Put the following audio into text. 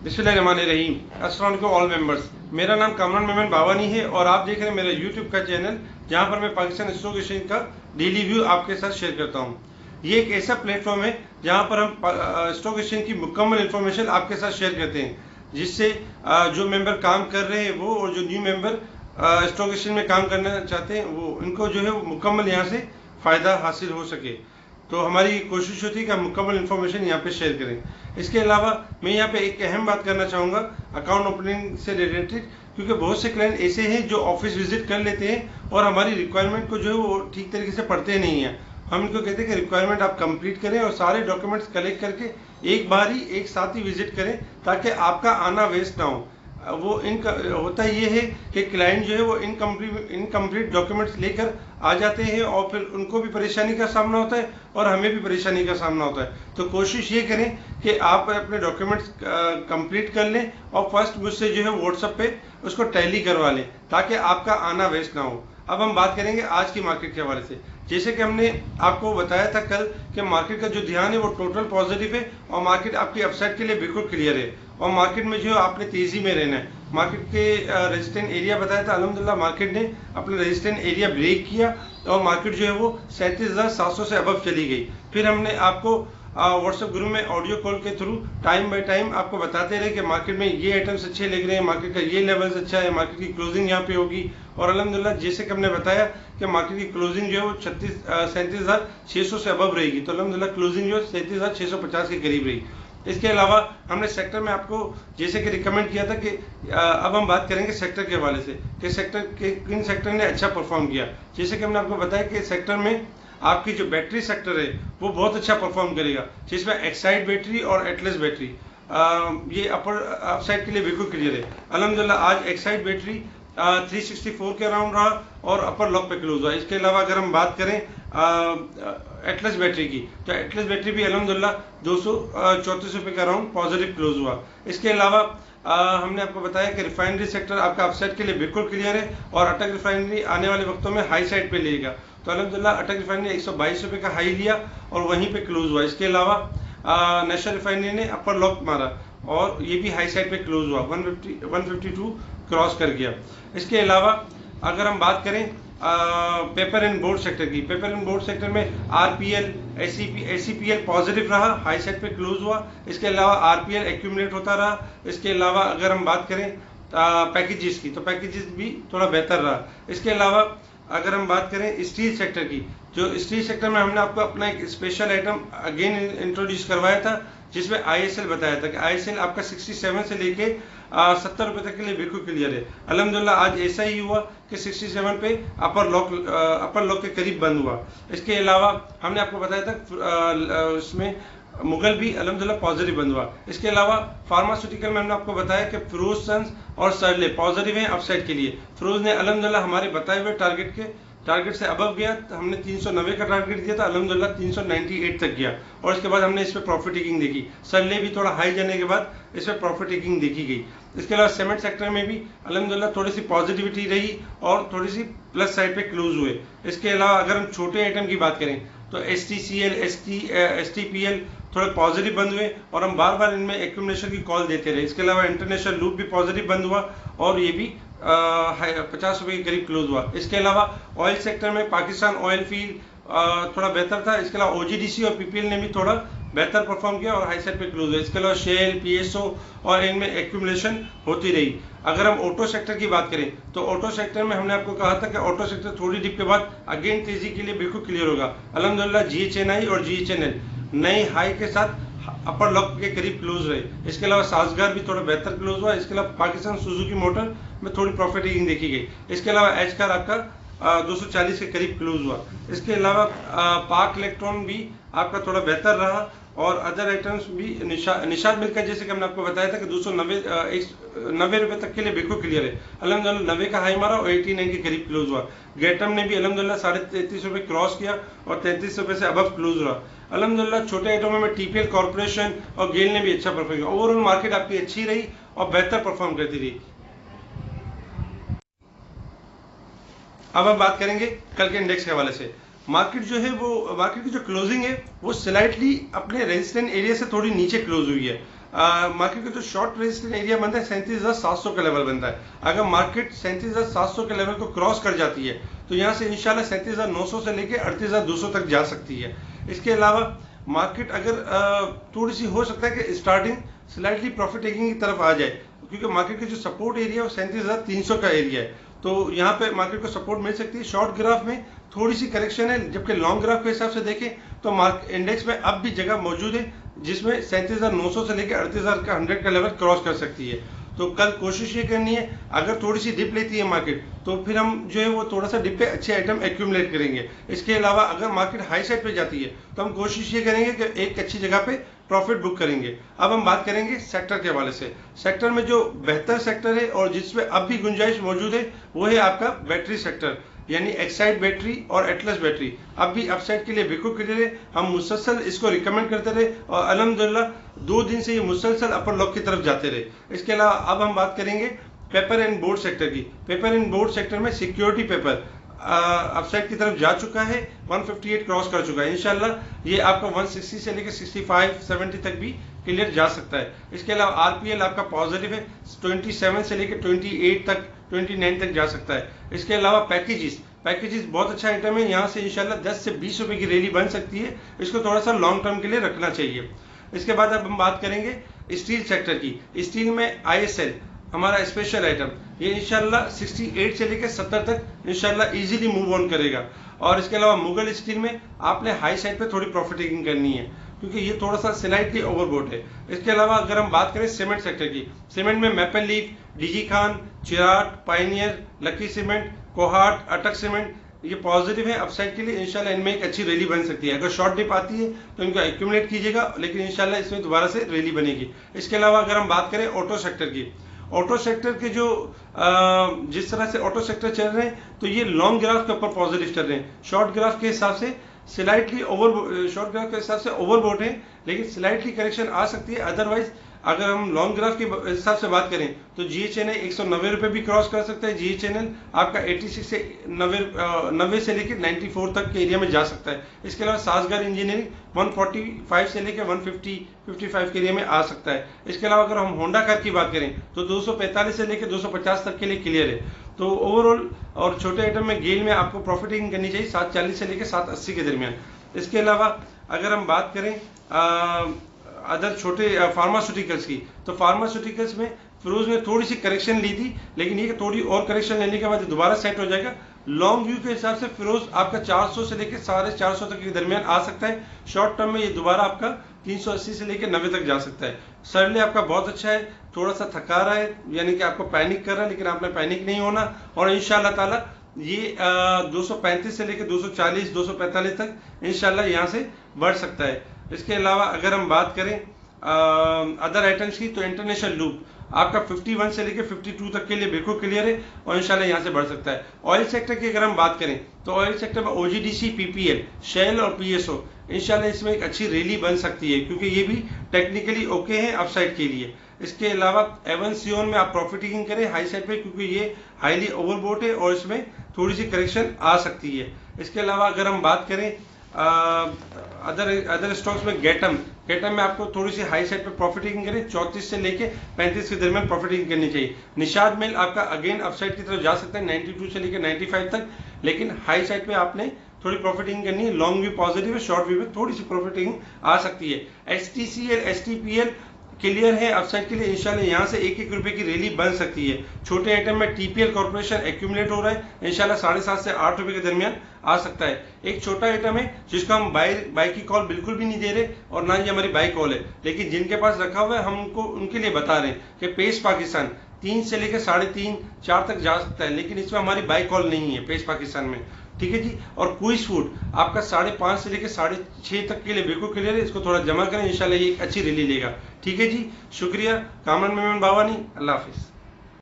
बिस्मिल्लाहिर्रहमानिर्रहीम। अस्सलाम वालेकुम ऑल मेंबर्स। मेरा नाम कामरान मेमन बावानी है और आप देख रहे हैं मेरा यूट्यूब का चैनल, जहां पर मैं पाकिस्तान स्टॉक एक्सचेंज का डेली व्यू आपके साथ शेयर करता हूं। ये एक ऐसा प्लेटफॉर्म है जहां पर हम स्टॉक एक्सचेंज की मुकम्मल इन्फॉर्मेशन आपके साथ शेयर करते हैं, जिससे जो मेंबर काम कर रहे हैं वो और जो न्यू मेंबर स्टॉक एक्सचेंज में काम करना चाहते हैं वो इनको जो है वो मुकम्मल यहाँ से फ़ायदा हासिल हो सके। तो हमारी कोशिश होती है कि हम मुकम्मल इन्फॉर्मेशन यहाँ पे शेयर करें। इसके अलावा मैं यहाँ पे एक अहम बात करना चाहूँगा अकाउंट ओपनिंग से रिलेटेड, क्योंकि बहुत से क्लाइंट ऐसे हैं जो ऑफिस विजिट कर लेते हैं और हमारी रिक्वायरमेंट को जो है वो ठीक तरीके से पढ़ते नहीं हैं। हम इनको कहते हैं कि रिक्वायरमेंट आप कंप्लीट करें और सारे डॉक्यूमेंट्स कलेक्ट करके एक बार ही एक साथ ही विजिट करें, ताकि आपका आना वेस्ट ना हो। वो होता ये है कि क्लाइंट जो है वो इनकम्प्लीट डॉक्यूमेंट्स लेकर आ जाते हैं और फिर उनको भी परेशानी का सामना होता है और हमें भी परेशानी का सामना होता है। तो कोशिश ये करें कि आप अपने डॉक्यूमेंट्स कंप्लीट कर लें और फर्स्ट मुझसे जो है व्हाट्सएप पे उसको टैली करवा लें, ताकि आपका आना वेस्ट ना हो। अब हम बात करेंगे आज की मार्केट के हवाले से। जैसे कि हमने आपको बताया था कल कि मार्केट का जो ध्यान है वो टोटल पॉजिटिव है और मार्केट आपकी अपसाइड के लिए बिल्कुल क्लियर है और मार्केट में जो आपने तेजी में रहना है। मार्केट के रेजिस्टेंट एरिया बताया था, अल्हम्दुलिल्लाह मार्केट ने अपना रेजिस्टेंट एरिया ब्रेक किया और मार्केट जो है वो 37,700 से अबव चली गई। फिर हमने आपको व्हाट्सएप ग्रुप में ऑडियो कॉल के थ्रू टाइम बाय टाइम आपको बताते रहे कि मार्केट में ये आइटम्स अच्छे लग रहे हैं, मार्केट का ये लेवल्स अच्छा है, मार्केट की क्लोजिंग यहाँ पे होगी। और अल्हम्दुलिल्लाह जैसे कि हमने बताया कि मार्केट की क्लोजिंग जो है वो 37,600 से अबव रहेगी। तो अल्हम्दुलिल्लाह क्लोजिंग जो है 37,650 के करीब रही। इसके अलावा हमने सेक्टर में आपको जैसे कि रिकमेंड किया था कि अब हम बात करेंगे सेक्टर के हवाले से कि सेक्टर के किन सेक्टर ने अच्छा परफॉर्म किया। जैसे कि हमने आपको बताया कि सेक्टर में आपकी जो बैटरी सेक्टर है वो बहुत अच्छा परफॉर्म करेगा, जिसमें एक्साइड बैटरी और एटलस बैटरी ये अपर अपसाइड के लिए बिल्कुल क्लियर है। अल्हम्दुलिल्लाह आज एक्साइड बैटरी 364 के अराउंड रहा और अपर लॉक पे क्लोज हुआ। इसके अलावा अगर हम बात करें एटलस बैटरी की, तो एटलस बैटरी भी अल्हम्दुलिल्लाह 234 रुपये के अराउंड पॉजिटिव क्लोज हुआ। इसके अलावा हमने आपको बताया कि रिफाइनरी सेक्टर आपका अपसाइड के लिए बिल्कुल क्लियर है और अटक रिफाइनरी आने वाले वक्तों में हाई साइड पे लेगा। तो अल्हम्दुलिल्लाह अटक रिफाइनरी 122 रुपये का हाई लिया और वहीं पे क्लोज हुआ। इसके अलावा नेशनल रिफाइनरी ने अपर लॉक मारा और ये भी हाई साइड पे क्लोज हुआ, 152 क्रॉस कर गया। इसके अलावा अगर हम बात करें पेपर एंड बोर्ड सेक्टर की, पेपर एंड बोर्ड सेक्टर में आरपीएल एसीपीएल पॉजिटिव रहा, हाई साइड पे क्लोज हुआ। इसके अलावा आरपीएल एक्यूमुलेट होता रहा। इसके अलावा अगर हम बात करें पैकेजेस की, तो पैकेजेस भी थोड़ा बेहतर रहा। इसके अलावा अगर हम बात करें स्टील सेक्टर की, जो स्टील सेक्टर में हमने आपको अपना एक स्पेशल आइटम अगेन इंट्रोड्यूस करवाया था, जिसमें आईएसएल बताया था कि आईएसएल आपका 67 से लेके 70 रुपये तक के लिए बिल्कुल क्लियर है। अल्हम्दुलिल्लाह आज ऐसा ही हुआ कि 67 पे अपर लॉक के करीब बंद हुआ। इसके अलावा हमने आपको बताया था उसमें मुगल भी अल्हम्दुलिल्लाह पॉजिटिव बंद हुआ। इसके अलावा फार्मास्यूटिकल में हमने आपको बताया कि फिरोज सन्स और सरले पॉजिटिव हैं अपसाइड के लिए। फिरोज ने अल्हम्दुलिल्लाह हमारे बताए हुए टारगेट से अबव गया। हमने 390 का टारगेट दिया था, अल्हम्दुलिल्लाह 398 तक गया और इसके बाद हमने इस पर प्रॉफिट टेकिंग देखी। सरले भी थोड़ा हाई जाने के बाद इस पर प्रॉफिट टेकिंग देखी गई। इसके अलावा सीमेंट सेक्टर में भी अल्हम्दुलिल्लाह थोड़ी सी पॉजिटिविटी रही और थोड़ी सी प्लस साइड पे क्लोज हुए। इसके अलावा अगर हम छोटे आइटम की बात करें तो STCL STPL थोड़े पॉजिटिव बंद हुए और हम बार बार इनमें एक्यूमुलेशन की कॉल देते रहे। इसके अलावा इंटरनेशनल लूप भी पॉजिटिव बंद हुआ और ये भी 50 रुपये के करीब क्लोज हुआ। इसके अलावा ऑयल सेक्टर में पाकिस्तान ऑयल फील्ड थोड़ा बेहतर था। इसके अलावा OGDC और PPL ने भी थोड़ा बेहतर परफॉर्म किया और हाई साइड पे क्लोज हुआ। इसके अलावा शेल PSO और इनमें एक्यूमुलेशन होती रही। अगर हम ऑटो सेक्टर की बात करें तो ऑटो सेक्टर में हमने आपको कहा था कि ऑटो सेक्टर थोड़ी डिप के बाद अगेन तेजी के लिए बिल्कुल क्लियर होगा। अल्हम्दुलिल्लाह GHNI और GHNL नए हाई के साथ अपर लॉक के करीब क्लोज रहे। इसके अलावा साजगार भी थोड़ा बेहतर क्लोज हुआ। इसके अलावा पाकिस्तान सुजुकी मोटर में थोड़ी प्रॉफिट टेकिंग देखी गई। इसके अलावा एचकार आपका 240 के करीब क्लोज हुआ। इसके अलावा पाक इलेक्ट्रॉन भी आपका थोड़ा बेहतर रहा और अदर आइटम्स भी निशाद मिलकर जैसे कि हमने आपको बताया था कि 290 रुपये तक के लिए बिल्कुल क्लियर है। अल्हम्दुलिल्लाह 90 का हाई मारा और 89 के करीब क्लोज हुआ। गेटम ने भी अल्हम्दुलिल्लाह 33.5 रुपये क्रॉस किया और 33 रुपये से अबव क्लोज हुआ। अल्हम्दुलिल्लाह छोटे आइटमों में TPL कॉर्पोरेशन और गेल ने भी अच्छा परफॉर्म किया। ओवरऑल मार्केट आपकी अच्छी रही और बेहतर परफॉर्म करती रही। अब हम बात करेंगे कल के इंडेक्स के हवाले से। मार्केट जो है वो मार्केट की जो क्लोजिंग है वो स्लाइटली अपने रेजिस्टेंस एरिया से थोड़ी नीचे क्लोज हुई है। मार्केट का जो शॉर्ट रेजिस्टेंस एरिया बनता है 37,700 का लेवल बनता है। अगर मार्केट 37,700 के लेवल को क्रॉस कर जाती है तो यहाँ से इंशाल्लाह 37,900 से लेके 38,200 तक जा सकती है। इसके अलावा मार्केट अगर थोड़ी सी हो सकता है कि स्टार्टिंग स्लाइटली प्रॉफिट टेकिंग की तरफ आ जाए, क्योंकि मार्केट का जो सपोर्ट एरिया है वो 37,300 का एरिया है, तो यहाँ पे मार्केट को सपोर्ट मिल सकती है। शॉर्ट ग्राफ में थोड़ी सी करेक्शन है, जबकि लॉन्ग ग्राफ के हिसाब से देखें तो इंडेक्स में अब भी जगह मौजूद है जिसमें 37,900 से लेकर 38,000 का 100 का लेवल क्रॉस कर सकती है। तो कल कोशिश ये करनी है, अगर थोड़ी सी डिप लेती है मार्केट तो फिर हम जो है वो थोड़ा सा डिप पे अच्छे आइटम एक्यूमुलेट करेंगे। इसके अलावा अगर मार्केट हाई साइड पे जाती है तो हम कोशिश ये करेंगे कि एक अच्छी जगह पे प्रॉफिट बुक करेंगे। अब हम बात करेंगे सेक्टर के हवाले से। सेक्टर में जो बेहतर सेक्टर है और जिसमें अब भी गुंजाइश मौजूद है वो है आपका बैटरी सेक्टर, यानी एक्साइड बैटरी और एटलस बैटरी अब भी अपसाइड के लिए बिल्कुल क्लियर है। हम मुसलसल इसको रिकमेंड करते रहे और अल्हम्दुलिल्लाह 2 दिन से ये मुसलसल अपर लॉक की तरफ जाते रहे। इसके अलावा अब हम बात करेंगे पेपर एंड बोर्ड सेक्टर की। पेपर एंड बोर्ड सेक्टर में सिक्योरिटी पेपर अपसाइड की तरफ जा चुका है, 158 क्रॉस कर चुका है। इंशाल्लाह ये आपका 160 से लेकर 65-70 तक भी क्लियर जा सकता है। इसके अलावा आरपीएल आपका पॉजिटिव है, 27 से लेकर 28 तक 29 तक जा सकता है। इसके अलावा पैकेजेस बहुत अच्छा आइटम है, यहाँ से इंशाल्लाह 10 से 20 रुपए की रैली बन सकती है। इसको थोड़ा सा लॉन्ग टर्म के लिए रखना चाहिए। इसके बाद अब हम बात करेंगे स्टील सेक्टर की। स्टील में ISL हमारा स्पेशल आइटम ये इंशाल्लाह 68 से लेकर 70 तक इंशाल्लाह इजीली मूव ऑन करेगा। और इसके अलावा मुगल स्टील में आपने हाई साइड पे थोड़ी प्रॉफिट टेकिंग करनी है, क्योंकि ये थोड़ा सा स्लाइटली ओवरबोट है। इसके अलावा अगर हम बात करें सीमेंट सेक्टर की, सीमेंट में मैपल लीफ, डीजी खान, चिराग, पायनियर, लकी सीमेंट, कोहाट, अटक सीमेंट ये पॉजिटिव है अपसाइड के लिए। इंशाल्लाह इनमें एक अच्छी रैली बन सकती है। अगर शॉर्ट डिप आती है तो इनको एक्यूमुलेट कीजिएगा, लेकिन इंशाल्लाह इसमें दोबारा से रैली बनेगी। इसके अलावा अगर हम बात करें ऑटो सेक्टर की, ऑटो सेक्टर के जो जिस तरह से ऑटो सेक्टर चल रहे हैं तो ये लॉन्ग ग्राफ के ऊपर पॉजिटिव चल रहे हैं। शॉर्ट ग्राफ के हिसाब से स्लाइटली शॉर्ट ग्राफ के हिसाब से ओवरबोट है, लेकिन स्लाइटली करेक्शन आ सकती है। अदरवाइज अगर हम लॉन्ग ग्राफ के हिसाब से बात करें तो GHNL 190 रुपए भी क्रॉस कर सकता है। GHNL आपका 86 से 90 से लेकर 94 तक के एरिया में जा सकता है। इसके अलावा साजगार इंजीनियरिंग 145 से लेकर 155 के एरिया में आ सकता है। इसके अलावा अगर हम होंडा कार की बात करें तो 245 से लेकर 250 तक के लिए क्लियर है। तो ओवरऑल और छोटे आइटम में गेल में आपको प्रॉफिटिंग करनी चाहिए 740 से लेकर 780 के दरमियान। इसके अलावा अगर हम बात करें अदर छोटे फार्मास्यूटिकल्स की, तो फार्मास्यूटिकल्स में फिरोज ने थोड़ी सी करेक्शन ली थी, लेकिन ये थोड़ी और करेक्शन लेने के बाद दोबारा सेट हो जाएगा। लॉन्ग व्यू के हिसाब से फिरोज आपका 400 से लेकर 450 तक के दरमियान आ सकता है। शॉर्ट टर्म में ये दोबारा आपका 380 से लेकर 90 तक जा सकता है। सरले आपका बहुत अच्छा है, थोड़ा सा थका रहा है, यानी कि आपको पैनिक कर रहा है, लेकिन आपने पैनिक नहीं होना और इंशाल्लाह ताला ये 235 से लेकर 240 245 तक इंशाल्लाह यहाँ से बढ़ सकता है। इसके अलावा अगर हम बात करें अदर आइटम्स की, तो इंटरनेशनल लूप आपका 51 से लेकर 52 तक के लिए बिल्कुल क्लियर है और इंशाल्लाह यहाँ से बढ़ सकता है। ऑयल सेक्टर की अगर हम बात करें तो ऑयल सेक्टर में OGDC, PPL, शेल और PSO इंशाल्लाह इसमें एक अच्छी रैली बन सकती है, क्योंकि ये भी टेक्निकली ओके हैं अपसाइड के लिए। इसके अलावा एवन में आप प्रॉफिटिंग करें हाई साइड पे, क्योंकि ये हाईली ओवरबोट है और इसमें थोड़ी सी करेक्शन आ सकती है। इसके अलावा अगर हम बात करें अदर स्टॉक्स में गेटम में आपको थोड़ी सी हाई साइड पे प्रॉफिटिंग करें, 34 से लेके 35 के दरमियान प्रॉफिटिंग करनी चाहिए। निशाद मिल आपका अगेन अपसाइड की तरफ जा सकता है 92 से लेकर 95 तक, लेकिन हाई साइड पे आपने थोड़ी प्रॉफिटिंग करनी है। लॉन्ग भी पॉजिटिव है, शॉर्ट व्यू में थोड़ी सी प्रॉफिटिंग आ सकती है। STCL, STPL क्लियर है अपसाइड के लिए, इंशाल्लाह यहाँ से 1-1 रुपए की रैली बन सकती है। छोटे आइटम में TPL कॉर्पोरेशन एक्यूमुलेट हो रहा है, इंशाल्लाह 7.5 से 8 रुपए के दरमियान आ सकता है। एक छोटा आइटम है जिसको हम बाय की कॉल बिल्कुल भी नहीं दे रहे और ना ही हमारी बाय कॉल है, लेकिन जिनके पास रखा हुआ है हम उनको उनके लिए बता रहे हैं कि पेस पाकिस्तान 3 से लेकर 3.5-4 तक जा सकता है, लेकिन इसमें हमारी बाय कॉल नहीं है पेस पाकिस्तान में। ठीक है जी। और क्विज फूड आपका 5.5 से लेकर 6.5 तक के लिए बिल्कुल क्लियर है, इसको थोड़ा जमा करें, इंशाल्लाह ये एक अच्छी रैली लेगा। ठीक है जी, शुक्रिया। कामरान मेमन बावानी, अल्लाह हाफिज।